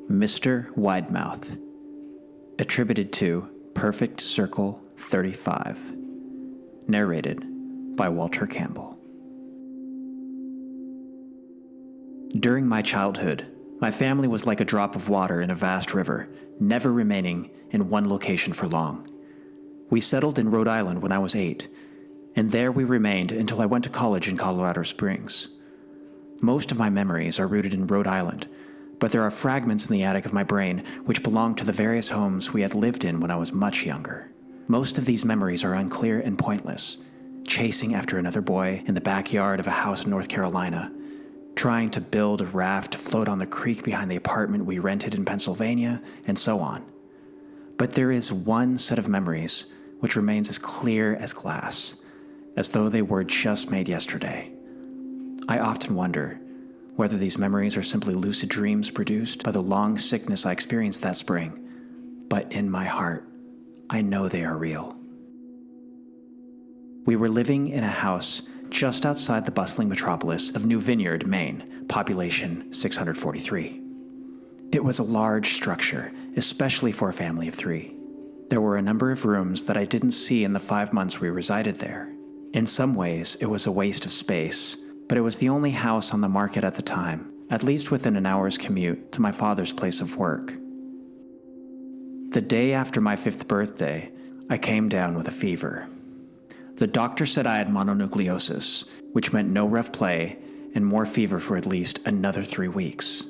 Mr. Widemouth. Attributed to Perfect Circle 35. Narrated by Walter Campbell. During my childhood, my family was like a drop of water in a vast river, never remaining in one location for long. We settled in Rhode Island when I was 8, and there we remained until I went to college in Colorado Springs. Most of my memories are rooted in Rhode Island, but there are fragments in the attic of my brain which belong to the various homes we had lived in when I was much younger. Most of these memories are unclear and pointless, chasing after another boy in the backyard of a house in North Carolina, trying to build a raft to float on the creek behind the apartment we rented in Pennsylvania, and so on. But there is one set of memories which remains as clear as glass, as though they were just made yesterday. I often wonder whether these memories are simply lucid dreams produced by the long sickness I experienced that spring, but in my heart, I know they are real. We were living in a house just outside the bustling metropolis of New Vineyard, Maine, population 643. It was a large structure, especially for a family of 3. There were a number of rooms that I didn't see in the 5 months we resided there. In some ways, it was a waste of space, but it was the only house on the market at the time, at least within an hour's commute to my father's place of work. The day after my 5th birthday, I came down with a fever. The doctor said I had mononucleosis, which meant no rough play and more fever for at least another 3 weeks.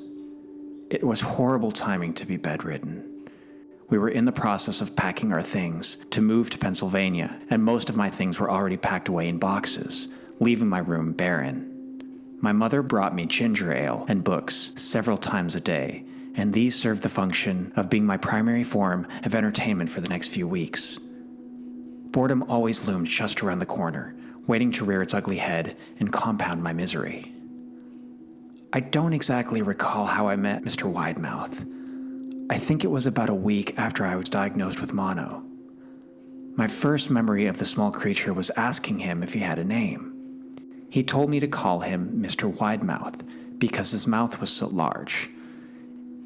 It was horrible timing to be bedridden. We were in the process of packing our things to move to Pennsylvania, and most of my things were already packed away in boxes, leaving my room barren. My mother brought me ginger ale and books several times a day, and these served the function of being my primary form of entertainment for the next few weeks. Boredom always loomed just around the corner, waiting to rear its ugly head and compound my misery. I don't exactly recall how I met Mr. Widemouth. I think it was about a week after I was diagnosed with mono. My first memory of the small creature was asking him if he had a name. He told me to call him Mr. Widemouth because his mouth was so large.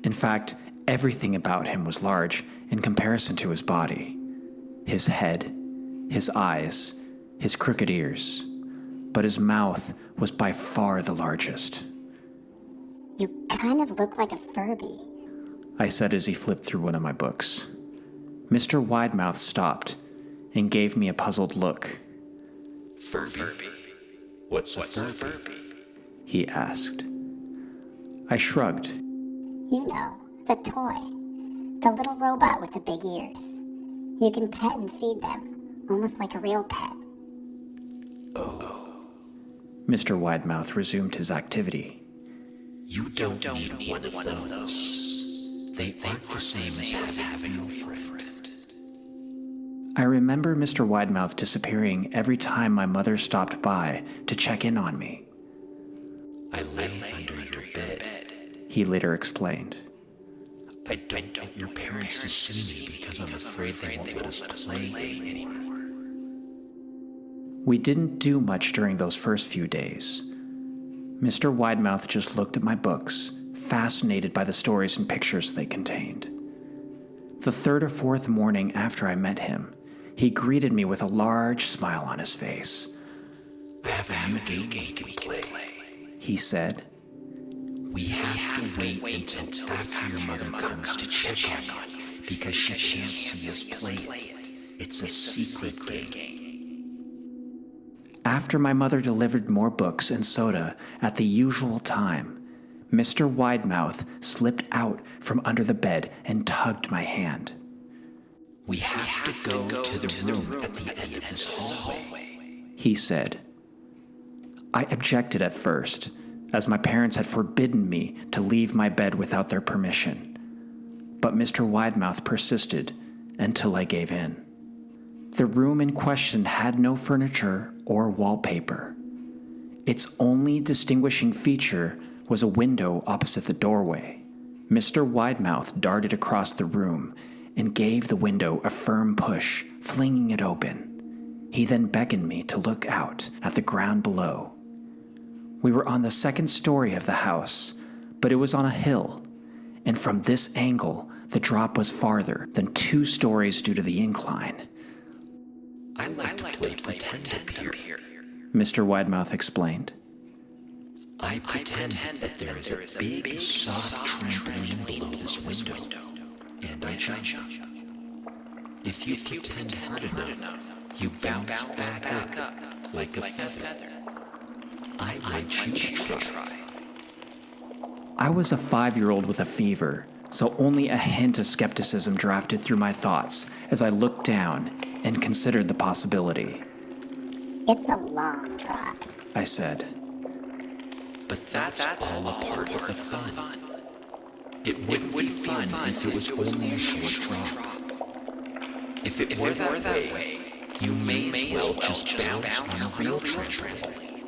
In fact, everything about him was large in comparison to his body. His head, his eyes, his crooked ears. But his mouth was by far the largest. You kind of look like a Furby, I said as he flipped through one of my books. Mr. Widemouth stopped and gave me a puzzled look. Furby? What's a Furby? He asked. I shrugged. You know, the toy. The little robot with the big ears. You can pet and feed them, almost like a real pet. Oh. Mr. Widemouth resumed his activity. You don't need one of those. They aren't the same as having a friend. I remember Mr. Widemouth disappearing every time my mother stopped by to check in on me. I lay under your bed, he later explained. I don't want your parents to see me because I'm afraid they won't let us play anymore. We didn't do much during those first few days. Mr. Widemouth just looked at my books, fascinated by the stories and pictures they contained. The 3rd or 4th morning after I met him, he greeted me with a large smile on his face. I have a new game we can play, he said. We have to wait until after your mother comes to check on you, because she can't see us play it. It's a secret game. After my mother delivered more books and soda at the usual time, Mr. Widemouth slipped out from under the bed and tugged my hand. We have to go to the room at the end of this hallway, he said. I objected at first, as my parents had forbidden me to leave my bed without their permission. But Mr. Widemouth persisted until I gave in. The room in question had no furniture or wallpaper. Its only distinguishing feature was a window opposite the doorway. Mr. Widemouth darted across the room and gave the window a firm push, flinging it open. He then beckoned me to look out at the ground below. We were on the 2nd story of the house, but it was on a hill, and from this angle, the drop was farther than 2 stories due to the incline. I like to play pretend up here. Mr. Widemouth explained. I pretend that there is a big, soft trampoline below this window, and I jump. If you pretend hard enough, you bounce back up like a feather. I want you to try. I was a 5-year-old with a fever, so only a hint of skepticism drafted through my thoughts as I looked down and considered the possibility. It's a long drop, I said. But that's all a part of the fun. It wouldn't be fun if it was only a short drop. If it were that way, you may as well just bounce on a real trampoline.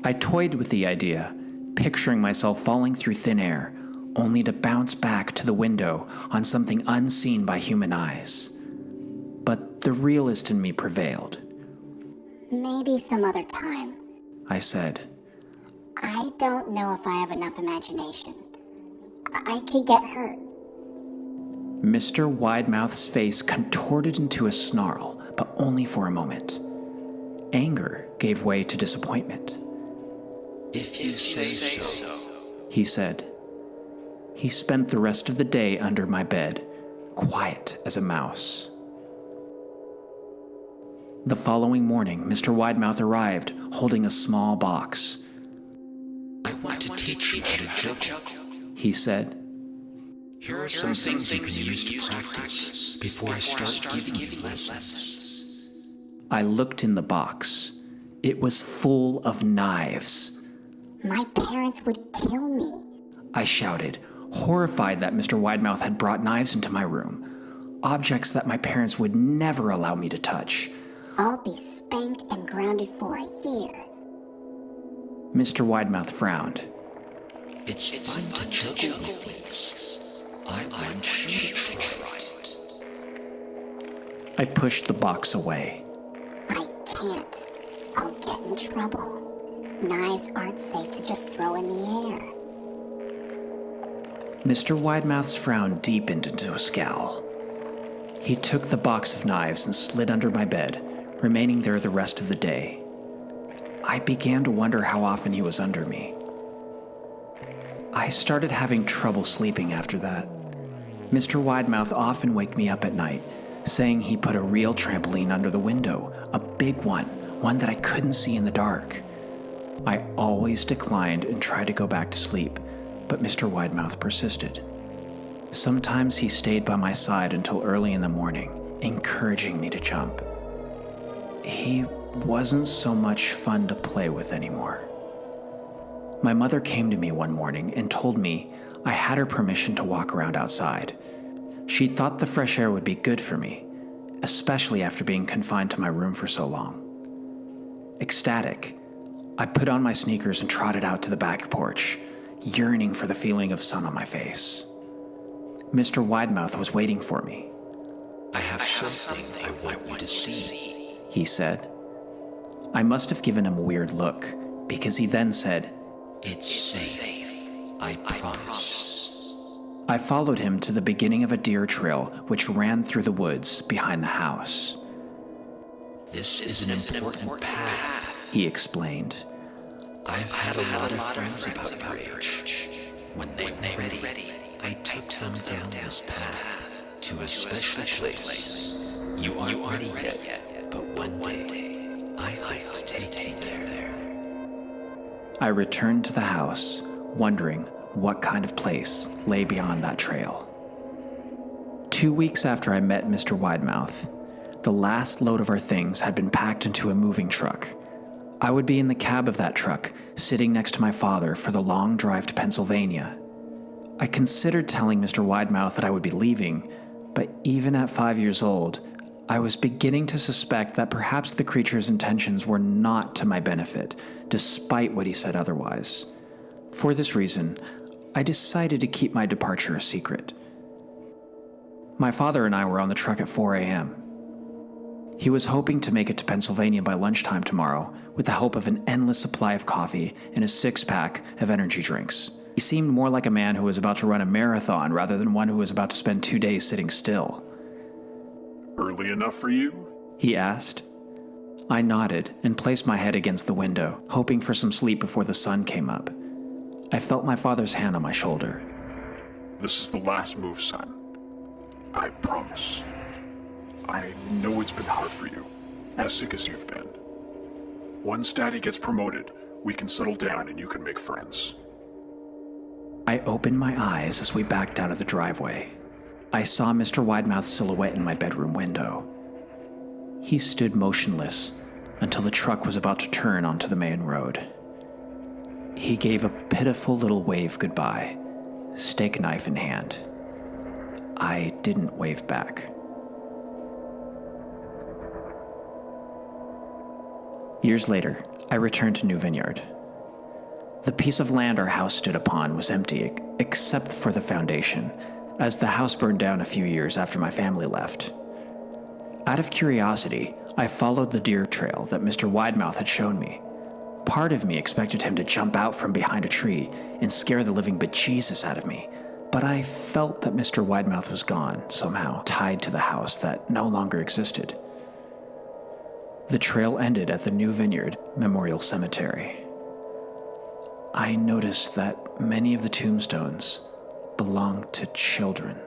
I toyed with the idea, picturing myself falling through thin air, only to bounce back to the window on something unseen by human eyes. But the realist in me prevailed. maybe some other time. I said. I don't know if I have enough imagination. I could get hurt. Mr. Widemouth's face contorted into a snarl, but only for a moment. Anger gave way to disappointment. If you say so, he said. He spent the rest of the day under my bed, quiet as a mouse. The following morning, Mr. Widemouth arrived, holding a small box. I want to teach you how to juggle, He said. Here are some things you can use to practice before I start giving you lessons. I looked in the box. It was full of knives. My parents would kill me. I shouted, horrified that Mr. Widemouth had brought knives into my room, objects that my parents would never allow me to touch. I'll be spanked and grounded for a year. Mr. Widemouth frowned. It's fun to juggle with things. I want you to try it. I pushed the box away. I can't. I'll get in trouble. Knives aren't safe to just throw in the air. Mr. Widemouth's frown deepened into a scowl. He took the box of knives and slid under my bed, remaining there the rest of the day. I began to wonder how often he was under me. I started having trouble sleeping after that. Mr. Widemouth often waked me up at night, saying he put a real trampoline under the window, a big one that I couldn't see in the dark. I always declined and tried to go back to sleep, but Mr. Widemouth persisted. Sometimes he stayed by my side until early in the morning, encouraging me to jump. He wasn't so much fun to play with anymore. My mother came to me one morning and told me I had her permission to walk around outside. She thought the fresh air would be good for me, especially after being confined to my room for so long. Ecstatic, I put on my sneakers and trotted out to the back porch, yearning for the feeling of sun on my face. Mr. Widemouth was waiting for me. I have something I want you to see, he said. I must have given him a weird look, because he then said, It's safe, I promise. I followed him to the beginning of a deer trail which ran through the woods behind the house. This is an important path, he explained. I've had a lot of friends about your age. When they were ready, I took them down this path to a special place. You aren't ready yet, but one day, I hope to take you there. I returned to the house, wondering what kind of place lay beyond that trail. 2 weeks after I met Mr. Widemouth, the last load of our things had been packed into a moving truck. I would be in the cab of that truck, sitting next to my father for the long drive to Pennsylvania. I considered telling Mr. Widemouth that I would be leaving, but even at 5 years old, I was beginning to suspect that perhaps the creature's intentions were not to my benefit, despite what he said otherwise. For this reason, I decided to keep my departure a secret. My father and I were on the truck at 4 a.m. He was hoping to make it to Pennsylvania by lunchtime tomorrow with the help of an endless supply of coffee and a 6-pack of energy drinks. He seemed more like a man who was about to run a marathon rather than one who was about to spend 2 days sitting still. Early enough for you? He asked. I nodded and placed my head against the window, hoping for some sleep before the sun came up. I felt my father's hand on my shoulder. This is the last move, son. I promise. I know it's been hard for you, as sick as you've been. Once Daddy gets promoted, we can settle down and you can make friends. I opened my eyes as we backed out of the driveway. I saw Mr. Widemouth's silhouette in my bedroom window. He stood motionless until the truck was about to turn onto the main road. He gave a pitiful little wave goodbye, steak knife in hand. I didn't wave back. Years later, I returned to New Vineyard. The piece of land our house stood upon was empty except for the foundation, as the house burned down a few years after my family left. Out of curiosity, I followed the deer trail that Mr. Widemouth had shown me. Part of me expected him to jump out from behind a tree and scare the living bejesus out of me, but I felt that Mr. Widemouth was gone, somehow tied to the house that no longer existed. The trail ended at the New Vineyard Memorial Cemetery. I noticed that many of the tombstones belonged to children.